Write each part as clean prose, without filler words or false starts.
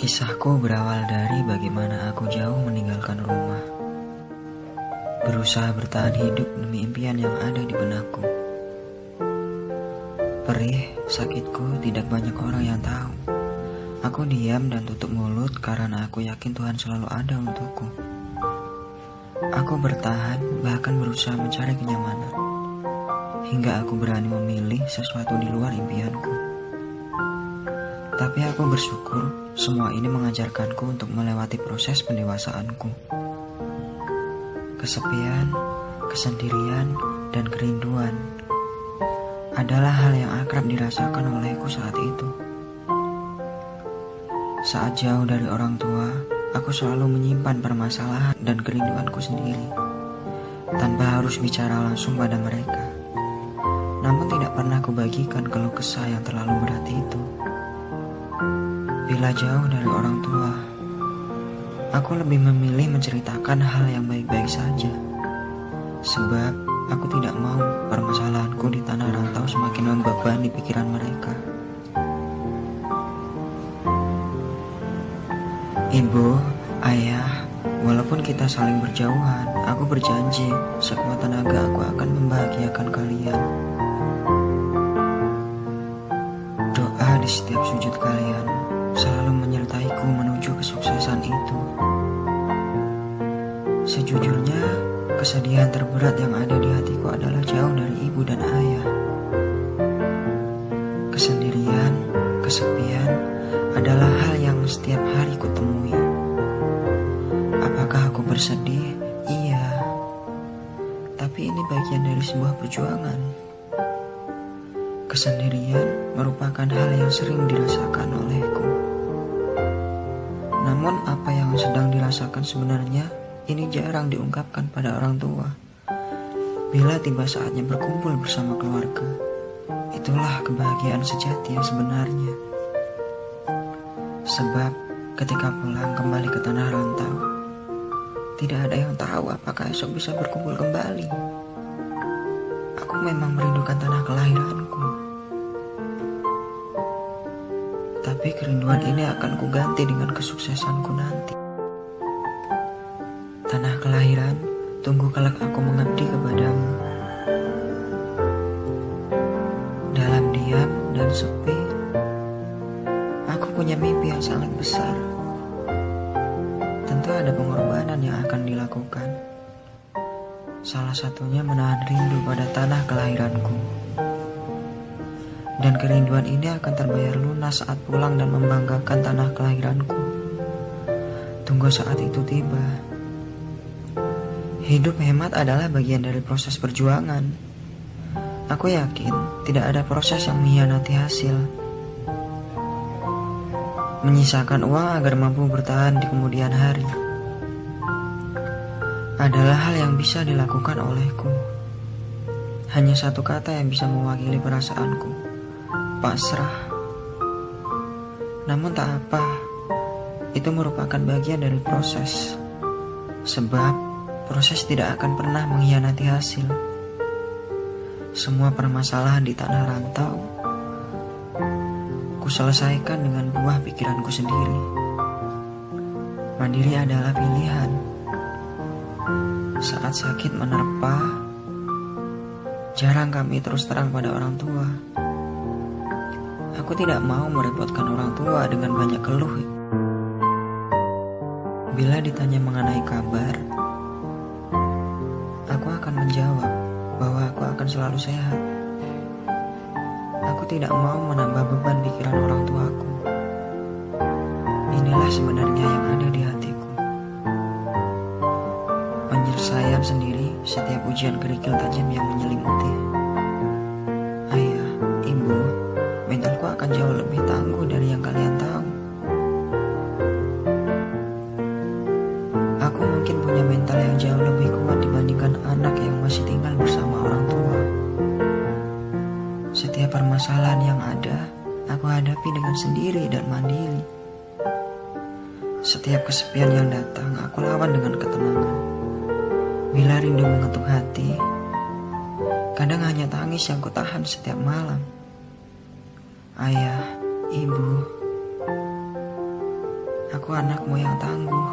Kisahku berawal dari bagaimana aku jauh meninggalkan rumah, berusaha bertahan hidup demi impian yang ada di benakku. Perih, sakitku tidak banyak orang yang tahu. Aku diam dan tutup mulut karena aku yakin Tuhan selalu ada untukku. Aku bertahan, bahkan berusaha mencari kenyamanan, hingga aku berani memilih sesuatu di luar impianku. Tapi aku bersyukur semua ini mengajarkanku untuk melewati proses pendewasaanku. Kesepian, kesendirian, dan kerinduan adalah hal yang akrab dirasakan olehku saat itu. Saat jauh dari orang tua, aku selalu menyimpan permasalahan dan kerinduanku sendiri, tanpa harus bicara langsung pada mereka. Namun tidak pernah kubagikan keluh kesah yang terlalu berat itu. Bila jauh dari orang tua, aku lebih memilih menceritakan hal yang baik-baik saja. Sebab aku tidak mau permasalahanku di tanah rantau semakin membebani pikiran mereka. Ibu, ayah, walaupun kita saling berjauhan, aku berjanji sekuat tenaga aku akan membahagiakan kalian. Doa di setiap sujud kalian selalu menyertaiku menuju kesuksesan itu. Sejujurnya, kesedihan terberat yang ada di hatiku adalah jauh dari ibu dan ayah. Kesendirian, kesepian adalah hal yang setiap hari kutemui. Apakah aku bersedih? Iya. Tapi ini bagian dari sebuah perjuangan. Kesendirian merupakan hal yang sering dirasakan olehku. Namun apa yang sedang dirasakan sebenarnya ini jarang diungkapkan pada orang tua. Bila tiba saatnya berkumpul bersama keluarga, itulah kebahagiaan sejati yang sebenarnya. Sebab ketika pulang kembali ke tanah rantau, tidak ada yang tahu apakah esok bisa berkumpul kembali. Aku memang merindukan tanah kelahiranku. Tapi kerinduan ini akan kuganti dengan kesuksesanku nanti. Tanah kelahiran, tunggu kelak aku mengabdi kepadamu. Dalam diam dan sepi, aku punya mimpi yang sangat besar. Tentu ada pengorbanan yang akan dilakukan. Salah satunya menahan rindu pada tanah kelahiranku. Dan kerinduan ini akan terbayar lunas saat pulang dan membanggakan tanah kelahiranku. Tunggu saat itu tiba. Hidup hemat adalah bagian dari proses perjuangan. Aku yakin tidak ada proses yang mengkhianati hasil. Menyisakan uang agar mampu bertahan di kemudian hari adalah hal yang bisa dilakukan olehku. Hanya satu kata yang bisa mewakili perasaanku: pasrah. Namun tak apa, itu merupakan bagian dari proses. Sebab proses tidak akan pernah mengkhianati hasil. Semua permasalahan di tanah rantau kuselesaikan dengan buah pikiranku sendiri. Mandiri adalah pilihan. Saat sakit menerpa, jarang kami terus terang pada orang tua. Aku tidak mau merepotkan orang tua dengan banyak keluh. Bila ditanya mengenai kabar, aku akan menjawab bahwa aku akan selalu sehat. Aku tidak mau menambah beban pikiran orang tuaku. Inilah sebenarnya yang ada di hatiku. Penyelesaian sendiri setiap ujian kerikil tajam yang menyelimuti. Ayah, ibu, mentalku akan jauh lebih tangguh dari yang kalian tahu. Aku mungkin punya mental yang jauh lebih kuat dibandingkan anak yang masih tinggal bersama orang tua. Setiap permasalahan yang ada, aku hadapi dengan sendiri dan mandiri. Setiap kesepian yang datang, aku lawan dengan ketenangan. Bila rindu mengetuk hati, kadang hanya tangis yang kutahan setiap malam. Ayah, ibu, Aku anakmu yang tangguh.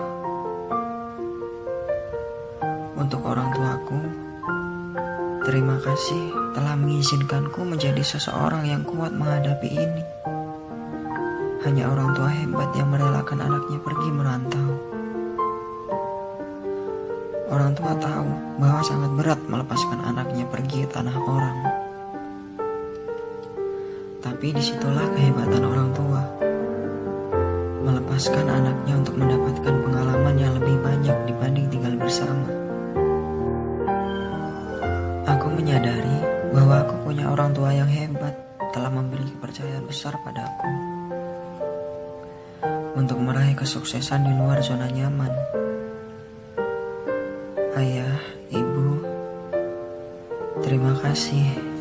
Untuk orang tuaku, terima kasih telah mengizinkanku menjadi seseorang yang kuat menghadapi ini. Hanya orang tua hebat yang merelakan anaknya pergi merantau. Orang tua tahu bahwa sangat berat melepaskan anaknya pergi ke tanah orang. Tapi disitulah kehebatan orang tua. Melepaskan anaknya untuk mendapatkan pengalaman yang lebih banyak dibanding tinggal bersama. Aku menyadari bahwa aku punya orang tua yang hebat, telah memberi kepercayaan besar padaku untuk meraih kesuksesan di luar zona nyaman. Ayah, ibu, terima kasih